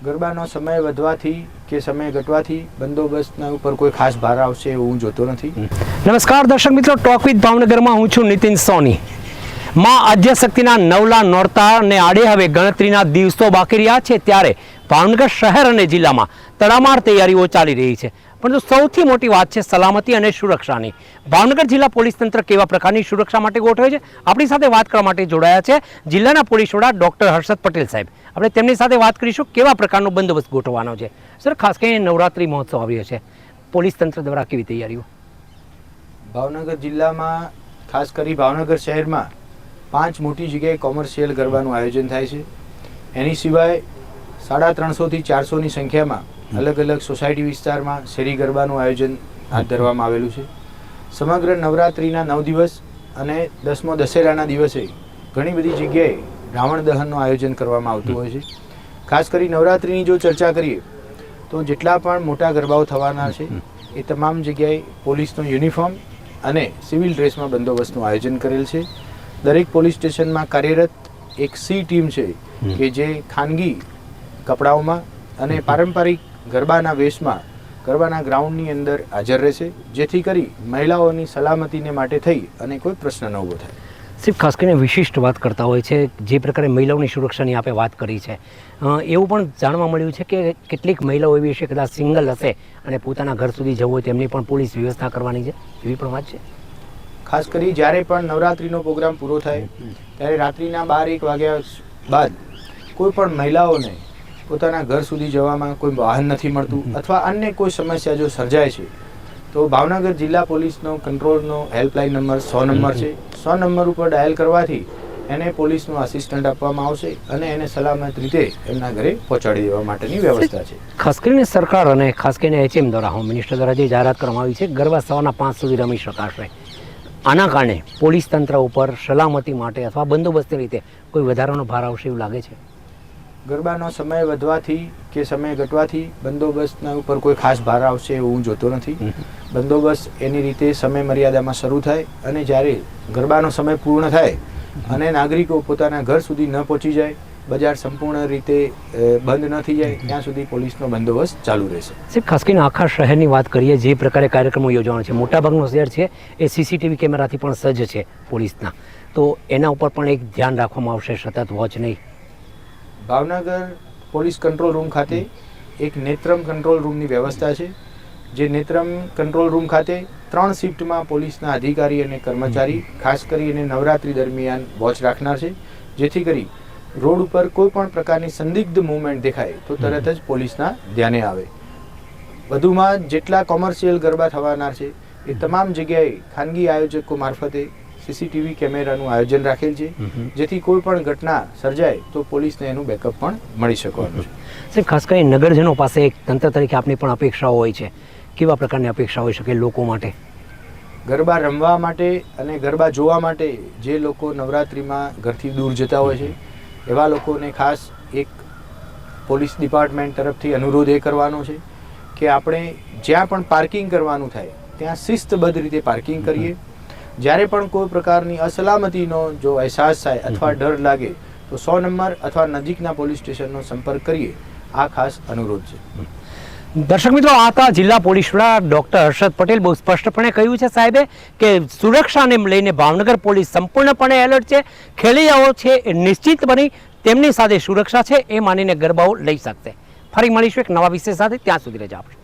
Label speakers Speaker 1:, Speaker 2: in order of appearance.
Speaker 1: ગરબાનો સમય વધવાથી કે સમય ઘટવાથી બંદોબસ્તના ઉપર કોઈ ખાસ ભાર આવશે એવું હું જોતો નથી.
Speaker 2: નમસ્કાર દર્શક મિત્રો, ટોક વિથ ભાવનગરમાં હું છું નીતિન સોની. માં આદ્યશક્તિના નવલા નોરતાને આડે હવે ગણતરીના દિવસો બાકી રહ્યા છે ત્યારે ભાવનગર શહેર અને જિલ્લામાં તડામાર તૈયારીઓ ચાલી રહી છે. પરંતુ સૌથી મોટી વાત છે સલામતી અને સુરક્ષાની. ભાવનગર જિલ્લા પોલીસ તંત્ર કેવા પ્રકારની સુરક્ષા માટે ગોઠવે છે, આપણી સાથે વાત કરવા માટે જોડાયા છે જિલ્લાના પોલીસ વડા ડૉક્ટર હર્ષદ પટેલ સાહેબ. આપણે તેમની સાથે વાત કરીશું કેવા પ્રકારનો બંદોબસ્ત ગોઠવવાનો છે. સર, ખાસ કરીને નવરાત્રિ મહોત્સવ આવ્યો છે, પોલીસ તંત્ર દ્વારા કેવી તૈયારીઓ?
Speaker 1: ભાવનગર જિલ્લામાં ખાસ કરી ભાવનગર શહેરમાં 5 મોટી જગ્યાએ કોમર્શિયલ ગરબાનું આયોજન થાય છે. એની સિવાય 350 થી 400ની સંખ્યામાં અલગ અલગ સોસાયટી વિસ્તારમાં શેરી ગરબાનું આયોજન હાથ ધરવામાં આવેલું છે. સમગ્ર નવરાત્રિના 9 દિવસ અને 10મો દશેરાના દિવસે ઘણી બધી જગ્યાએ રાવણ દહનનું આયોજન કરવામાં આવતું હોય છે. ખાસ કરી નવરાત્રિની જો ચર્ચા કરીએ તો જેટલા પણ મોટા ગરબાઓ થવાના છે એ તમામ જગ્યાએ પોલીસનો યુનિફોર્મ અને સિવિલ ડ્રેસમાં બંદોબસ્તનું આયોજન કરેલ છે. દરેક પોલીસ સ્ટેશનમાં કાર્યરત એક સી ટીમ છે કે જે ખાનગી કપડાઓમાં અને પારંપરિક ગરબાના વેશમાં ગરબાના ગ્રાઉન્ડની અંદર હાજર રહેશે, જેથી કરી મહિલાઓની સલામતીને માટે થઈ અને કોઈ પ્રશ્ન ન ઊભો થાય.
Speaker 2: સિર્ફ ખાસ કરીને વિશિષ્ટ વાત કરતા હોય છે, જે પ્રકારે મહિલાઓની સુરક્ષાની આપણે વાત કરી છે, એવું પણ જાણવા મળ્યું છે કે કેટલીક મહિલાઓ એવી હશે કદાચ સિંગલ હશે અને પોતાના ઘર સુધી જવું હોય તેમની પણ પોલીસ વ્યવસ્થા કરવાની છે, એવી પણ વાત છે.
Speaker 1: ખાસ કરી જ્યારે પણ નવરાત્રિનો પ્રોગ્રામ પૂરો થાય ત્યારે રાત્રિના 12-1 વાગ્યા બાદ કોઈ પણ મહિલાઓને પોતાના ઘર સુધી જવામાં કોઈ વાહન નથી મળતું અથવા અન્ય કોઈ સમસ્યા જો સર્જાય છે તો ભાવનગર જિલ્લા પોલીસનો કંટ્રોલનો હેલ્પલાઇન નંબર 100 નંબર છે. 100 નંબર ઉપર ડાયલ કરવાથી એને પોલીસનો આસિસ્ટન્ટ આપવામાં આવશે અને એને સલામત રીતે એમના ઘરે પહોંચાડી દેવા માટેની વ્યવસ્થા છે.
Speaker 2: ખાસ કરીને સરકાર અને ખાસ કરીને HM દ્વારા, હોમ મિનિસ્ટર દ્વારા જે જાહેરાત કરવામાં આવી છે ગરબા સવારના 5 સુધી રમી શકાશે, આના કારણે પોલીસ તંત્ર ઉપર સલામતી માટે અથવા બંદોબસ્તની રીતે કોઈ વધારાનો ભાર આવશે એવું લાગે છે?
Speaker 1: ગરબાનો સમય વધવાથી કે સમય ઘટવાથી બંદોબસ્તના ઉપર કોઈ ખાસ ભાર આવશે એવું હું જોતો નથી. બંદોબસ્ત એની રીતે સમય મર્યાદામાં શરૂ થાય અને જ્યારે ગરબાનો સમય પૂર્ણ થાય અને નાગરિકો પોતાના ઘર સુધી ન પહોંચી જાય, બજાર સંપૂર્ણ રીતે બંધ ન થઈ જાય ત્યાં સુધી પોલીસનો બંદોબસ્ત ચાલુ રહેશે.
Speaker 2: સાહેબ, ખાસ કરીને આખા શહેરની વાત કરીએ, જે પ્રકારે કાર્યક્રમો યોજવાનો છે, મોટાભાગનો શહેર છે એ CCTV કેમેરાથી પણ સજ્જ છે પોલીસના, તો એના ઉપર પણ એક ધ્યાન રાખવામાં આવશે, સતત વોચ નહીં?
Speaker 1: ભાવનગર પોલીસ કંટ્રોલ રૂમ ખાતે એક નેત્રમ કંટ્રોલ રૂમની વ્યવસ્થા છે, જે નેત્રમ કંટ્રોલ રૂમ ખાતે 3 શિફ્ટમાં પોલીસના અધિકારી અને કર્મચારી ખાસ કરીને નવરાત્રી દરમિયાન વોચ રાખનાર છે, જેથી કરી રોડ ઉપર કોઈ પણ પ્રકારની સંદિગ્ધ મૂવમેન્ટ દેખાય તો તરત જ પોલીસના ધ્યાને આવે. વધુમાં જેટલા કોમર્શિયલ ગરબા થવાના છે એ તમામ જગ્યાએ ખાનગી આયોજકો મારફતે CCTV કેમેરાનું આયોજન રાખેલ છે, જેથી કોઈ પણ ઘટના સર્જાય તો પોલીસને એનું બેકઅપ પણ મળી શકવાનું છે.
Speaker 2: સાહેબ, ખાસ કરીને નગરજનો પાસે એક તંત્ર તરીકે આપની પણ અપેક્ષાઓ હોય છે, કેવા પ્રકારની અપેક્ષા હોઈ શકે લોકો માટે?
Speaker 1: ગરબા રમવા માટે અને ગરબા જોવા માટે જે લોકો નવરાત્રિમાં ઘરથી દૂર જતા હોય છે એવા લોકોને ખાસ એક પોલીસ ડિપાર્ટમેન્ટ તરફથી અનુરોધ એ કરવાનો છે કે આપણે જ્યાં પણ પાર્કિંગ કરવાનું થાય ત્યાં શિસ્તબદ્ધ રીતે પાર્કિંગ કરીએ. જ્યારે પણ કોઈ પ્રકારની અસલામતીનો જો અહેસાસ થાય અથવા ડર લાગે તો 100 નંબર અથવા નજીકના પોલીસ સ્ટેશનનો સંપર્ક કરીએ, આ ખાસ અનુરોધ છે.
Speaker 2: દર્શક મિત્રો, આ હતા જિલ્લા પોલીસ વડા ડૉક્ટર હર્ષદ પટેલ. બહુ સ્પષ્ટપણે કહ્યું છે સાહેબે કે સુરક્ષાને લઈને ભાવનગર પોલીસ સંપૂર્ણપણે એલર્ટ છે. ખેલૈયાઓ છે એ નિશ્ચિત બની તેમની સાથે સુરક્ષા છે એ માનીને ગરબાઓ લઈ શકશે. ફરી મળીશું એક નવા વિષય સાથે, ત્યાં સુધી રજા આપશો.